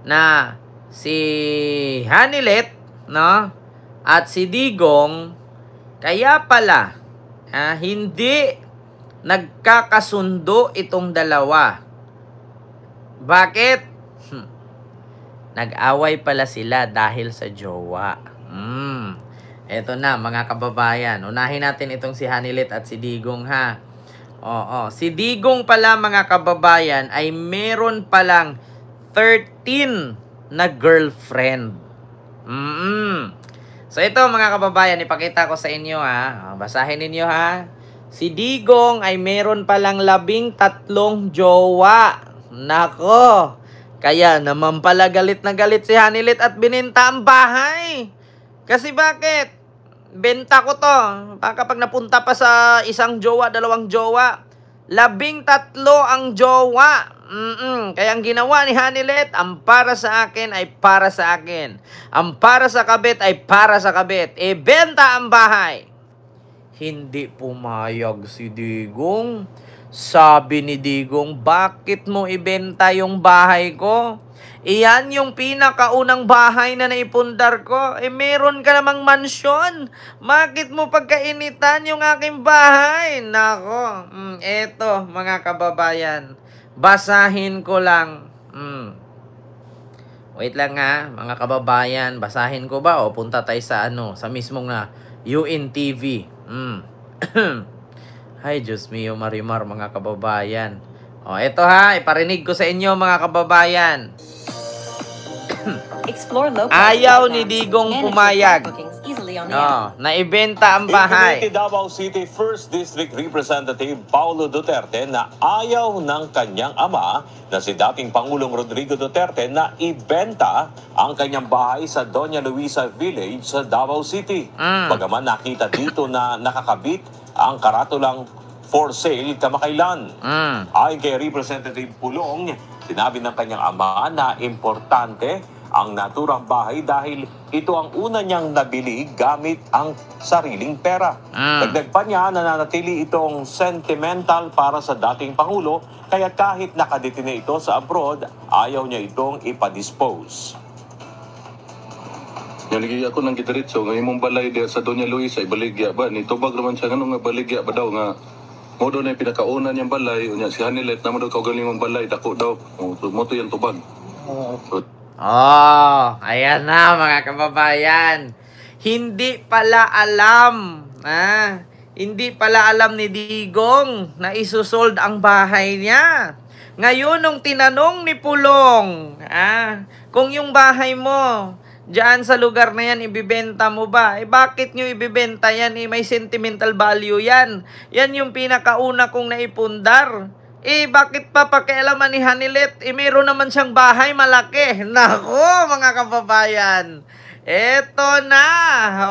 Na si Hanilet, no? At si Digong, kaya pala, hindi nagkakasundo itong dalawa. Bakit? Nag-away pala sila dahil sa jowa. Eto na mga kababayan. Unahin natin itong si Hanilet at si Digong ha. Oo. Si Digong pala mga kababayan ay meron palang 13 na girlfriend. So ito mga kababayan, ipakita ko sa inyo ha. Basahin ninyo ha. Si Digong ay meron palang 13 jowa. Nako. Kaya naman pala galit na galit si Hanilet at bininta ang bahay. Kasi bakit? Benta ko to. Baka pag napunta pa sa isang jowa, dalawang jowa, 13 ang jowa. Kaya ang ginawa ni Hanilet, ang para sa akin ay para sa akin. Ang para sa kabit ay para sa kabit. Benta ang bahay. Hindi pumayag si Digong. Sabi ni Digong, bakit mo ibenta yung bahay ko? Iyan yung pinakaunang bahay na naipundar ko. Meron ka namang mansyon. Bakit mo pagkainitan yung aking bahay? Nako, eto mga kababayan. Basahin ko lang. Wait lang ha, mga kababayan. Basahin ko ba o punta tayo sa sa mismong UNTV. Ay, Diyos mio, Marimar, mga kababayan. Eto ha, iparinig ko sa inyo mga kababayan. Ayaw ni Digong pumayag. Naibenta ang bahay. Ibiniti Davao City 1st District Representative Paulo Duterte na ayaw ng kanyang ama na si dating Pangulong Rodrigo Duterte na ibenta ang kanyang bahay sa Doña Luisa Village sa Davao City. Bagaman nakita dito na nakakabit ang karatulang for sale kamakailan. Ayon kay Representative Pulong, sinabi ng kanyang ama na importante ang naturang bahay dahil ito ang una niyang nabili gamit ang sariling pera. Dagdag pa niya na nanatili itong sentimental para sa dating Pangulo, kaya kahit nakadetine ito sa abroad, ayaw niya itong ipadispose. Naligi ako ng gidiritso, ngayon mong balay diya sa Doña Luisa, ibaligya ba? Nitubag naman siya, nga baligya ba daw nga? Mo doon ay pinakaunan niyang balay, unya si Hanilet na mo daw kaugaling mong balay, dako daw. Mo to yung tubag. Ayan na mga kababayan. Hindi pala alam. Hindi pala alam ni Digong na isusold ang bahay niya. Ngayon, nung tinanong ni Pulong, kung yung bahay mo, diyan sa lugar na yan, ibibenta mo ba? Bakit nyo ibibenta yan? May sentimental value yan. Yan yung pinakauna kong naipundar. Bakit pa pakialaman ni Hanilet? Meron naman siyang bahay malaki. Nako, mga kababayan. Eto na.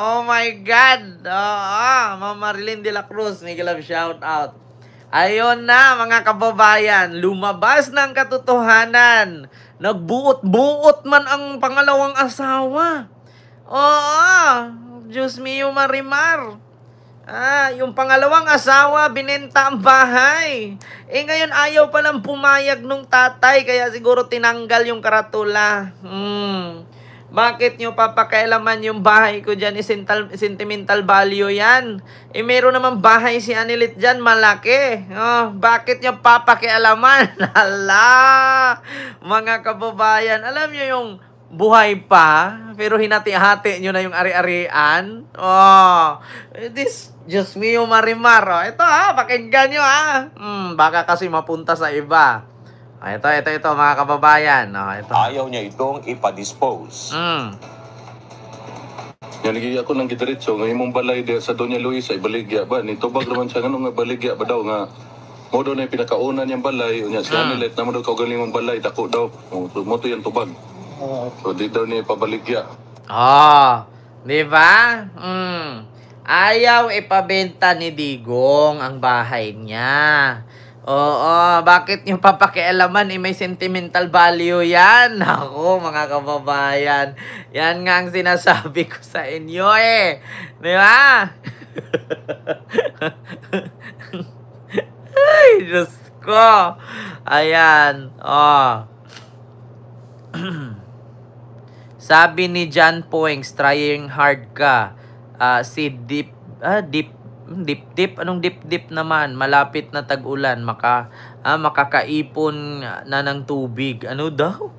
Oh my God. Ma'am Marilyn de la Cruz, Miguel Love, shout out. Ayun na, mga kababayan. Lumabas ng katotohanan. Nagbuot-buot man ang pangalawang asawa. Diyos mio, Marimar. Yung pangalawang asawa, binenta ang bahay. Ngayon ayaw palang pumayag nung tatay, kaya siguro tinanggal yung karatula. Bakit nyo papakailaman yung bahay ko dyan? Sentimental value yan. Meron naman bahay si Hanilet dyan, malaki. Bakit nyo papakialaman? Hala, mga kababayan, alam nyo yung buhay pa, pero hinati-hati nyo na yung ari-arian. Diyos mio, Marimar. Ito pakinggan nyo baka kasi mapunta sa iba. Ito mga kababayan. Ito. Ayaw niya itong ipadispose. Naligi ako ng gidiritso, ngayon mong balay diya sa Doña Luisa, ibaligya ba? Nitubag naman siya, nga baligya ba daw nga? Mo doon ay pinakaunan niyang balay, unya si Hanilet na mo daw kaugaling mong balay, dako daw. Mo to yung tubag. So di daw niya ipabaligya. Di ba? Ayaw ipabenta ni Digong ang bahay niya. Bakit nyo papakialaman? May sentimental value yan. Ako, mga kababayan. Yan nga ang sinasabi ko sa inyo Di ba? Ay, Diyos ko. Ayan. Sabi ni John Poings, trying hard ka. Si Dip, anong dip naman? Malapit na tag-ulan, makakaipon na ng tubig. Ano daw?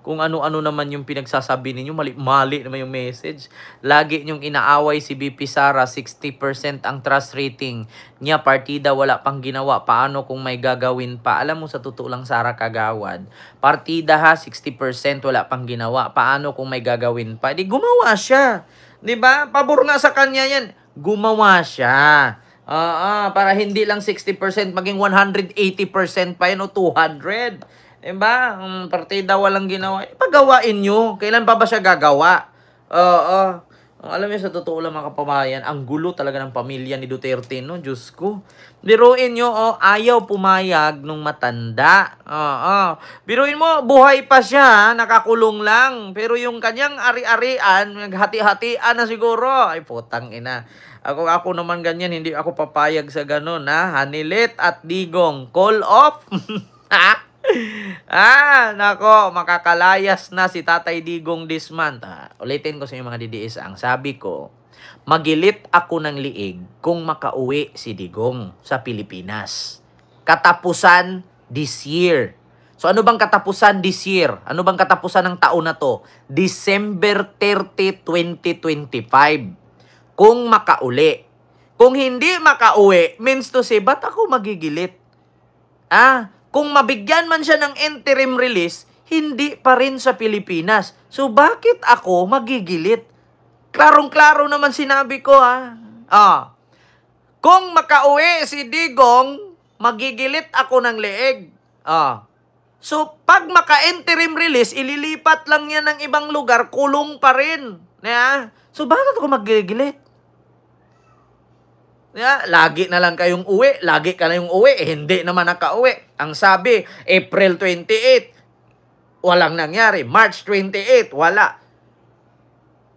Kung ano-ano naman yung pinagsasabi ninyo, mali naman yung message. Lagi nyong inaaway si BP Sara, 60% ang trust rating niya, partida wala pang ginawa. Paano kung may gagawin pa? Alam mo, sa totoo lang, Sara Kagawad, partida ha, 60% wala pang ginawa. Paano kung may gagawin pa? Di gumawa siya. Di ba? Pabor nga sa kanya yan. Gumawa siya. Para hindi lang 60%, maging 180% pa yun o 200%. Diba? Partida walang ginawa. Pagawain nyo. Kailan pa ba siya gagawa? Alam niyo, sa totoo lang mga kapamayan, ang gulo talaga ng pamilya ni Duterte, no? Diyos ko. Biruin nyo, ayaw pumayag nung matanda. Biruin mo, buhay pa siya, nakakulong lang. Pero yung kanyang ari-arian, naghati-hatian na siguro. Ay, putang ina. Ako naman ganyan, hindi ako papayag sa ganun, ha? Hanilet at Digong, call off. Nako, makakalayas na si Tatay Digong this month. Ulitin ko sa inyo mga DDS, ang sabi ko, magilit ako ng liig kung makauwi si Digong sa Pilipinas. Katapusan this year. So ano bang katapusan this year? Ano bang katapusan ng taon na to? December 30, 2025. Kung makauli. Kung hindi makauwi, means to say, ba't ako magigilit? Kung mabigyan man siya ng interim release, hindi pa rin sa Pilipinas. So, bakit ako magigilit? Klarong-klaro naman sinabi ko, Kung makauwi si Digong, magigilit ako ng leeg. So, pag maka-interim release, ililipat lang yan ng ibang lugar, kulong pa rin. So, bakit ako magigilit? Lagi na lang kayong uwi, lagi ka na yung uwi, hindi naman nakauwi. Ang sabi, April 28, walang nangyari. March 28, wala.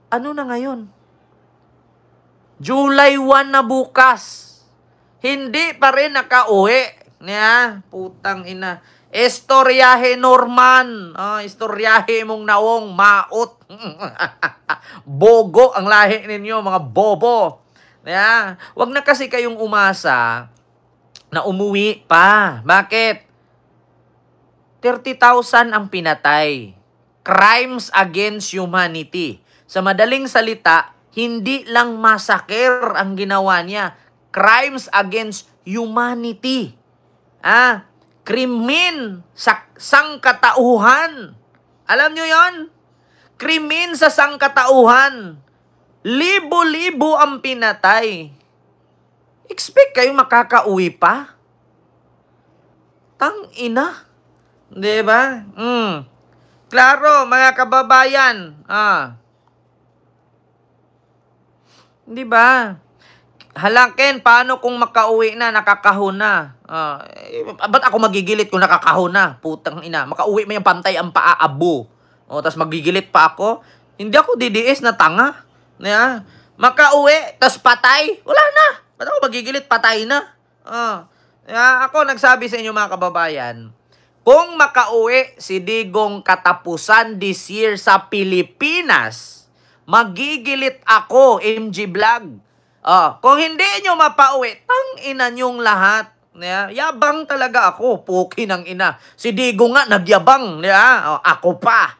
Ano na ngayon? July 1 na bukas. Hindi pa rin nakauwi. Putang ina. Istoryahe Norman. Istoryahe mong nawong maot. Bogo ang lahi ninyo, mga bobo. Wag na kasi kayong umasa na umuwi pa. Bakit? 30,000 ang pinatay. Crimes against humanity. Sa madaling salita, hindi lang massacre ang ginawa niya. Crimes against humanity. Krimen sa sangkatauhan. Alam nyo yon? Krimen sa sangkatauhan. Libo-libo ang pinatay. Expect kayong makakauwi pa? Tang ina. Diba? Klaro, mga kababayan. Diba? Halakin, paano kung makauwi na, nakakahon na? Ba't ako magigilit kung nakakahon na? Putang ina. Makauwi mo yung pantay ang paaabo. Tapos magigilit pa ako? Hindi ako DDS na tanga. Makauwi, tas patay, wala na. Ba't ako magigilit? Patay na. Ako nagsabi sa inyo mga kababayan, kung makauwi si Digong katapusan this year sa Pilipinas, magigilit ako, MG Vlog. Kung hindi nyo mapauwi, tang-ina nyong lahat. Yabang talaga ako, puki ng ina. Si Digong nga nagyabang, ako pa.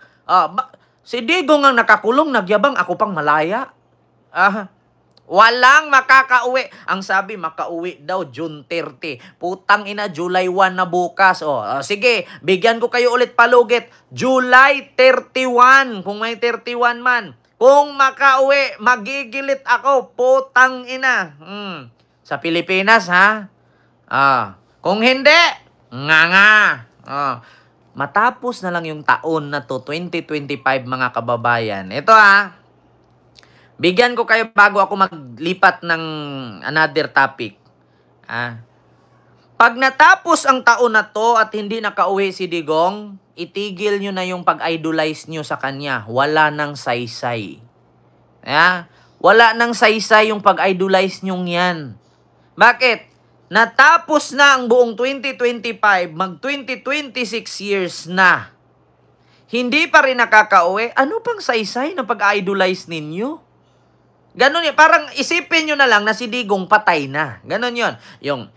Si Digong ang nakakulong, nagyabang, ako pang malaya. Walang makakauwi. Ang sabi, makauwi daw, June 30. Putang ina, July 1 na bukas. Sige, bigyan ko kayo ulit palugit. July 31, kung may 31 man. Kung makauwi, magigilit ako, putang ina. Sa Pilipinas, ha? Kung hindi, nga. Matapos na lang yung taon na to, 2025 mga kababayan. Ito bigyan ko kayo bago ako maglipat ng another topic. Pag natapos ang taon na to at hindi nakauwi si Digong, itigil nyo na yung pag-idolize nyo sa kanya. Wala nang saysay. Wala nang saysay yung pag-idolize nyo yan. Bakit? Natapos na ang buong 2025, mag 2026 years na. hindi pa rin nakakauwi, ano pang saysay na pag-idolize ninyo? Ganon yun. Parang isipin nyo na lang na si Digong patay na. Ganon yun. Yung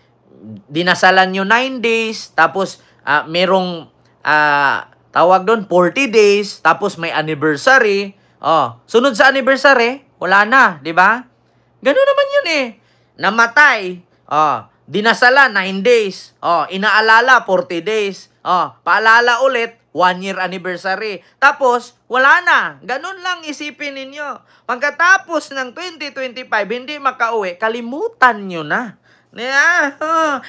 dinasalan nyo 9 days, tapos merong tawag doon 40 days, tapos may anniversary. Sunod sa anniversary, wala na, di ba? Ganon naman yun eh. Namatay, dinasala 9 days, inaalala 40 days, paalala ulit 1 year anniversary. Tapos, wala na. Ganun lang isipin ninyo. Pagkatapos ng 2025, hindi makauwi, kalimutan nyo na.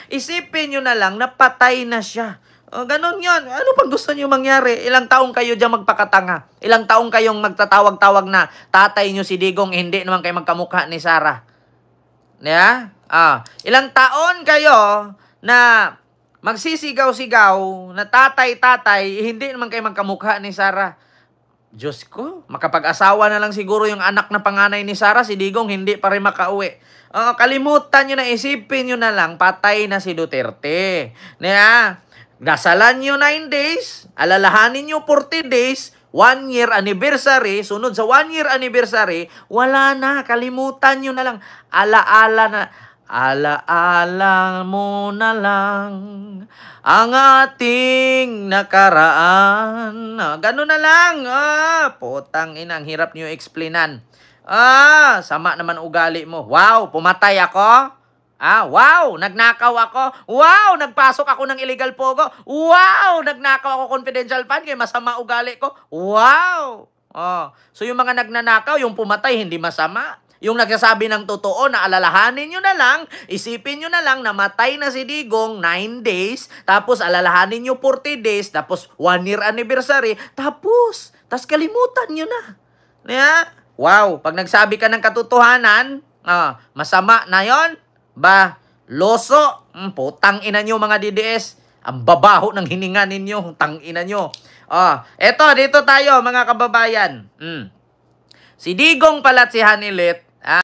Isipin nyo na lang na patay na siya. Ganun yun. Ano pang gusto nyo mangyari? Ilang taong kayo dyan magpakatanga? Ilang taong kayong magtatawag-tawag na tatay nyo si Digong, hindi naman kayo magkamukha ni Sarah? Ilang taon kayo na magsisigaw-sigaw na tatay-tatay, hindi naman kayo magkamukha ni Sarah. Diyos ko, makapag-asawa na lang siguro yung anak na panganay ni Sarah, si Digong hindi pa rin makauwi. Kalimutan nyo na, isipin nyo na lang, patay na si Duterte. Dasalan nyo 9 days, alalahanin nyo 40 days, 1 year anniversary, sunod sa 1 year anniversary, wala na, kalimutan nyo na lang. Alaala mo na lang ang ating nakaraan. Ganun na lang. Putang ina, ang hirap niyo explainan. Sama naman ugali mo. Wow, pumatay ako. Wow, nagnakaw ako. Wow, nagpasok ako ng illegal pogo. Wow, nagnakaw ako confidential fund kaya masama ugali ko. Wow. So yung mga nagnanakaw, yung pumatay, hindi masama. Yung nagsasabi ng totoo na alalahanin nyo na lang, isipin nyo na lang na matay na si Digong 9 days, tapos alalahanin nyo 40 days, tapos 1 year anniversary, tapos kalimutan nyo na. Wow, pag nagsabi ka ng katotohanan, masama na yon. Loso, putang ina nyo mga DDS, ang babaho ng hininga ninyo, tang ina nyo. Eto, dito tayo mga kababayan. Si Digong pala at si Hanilet,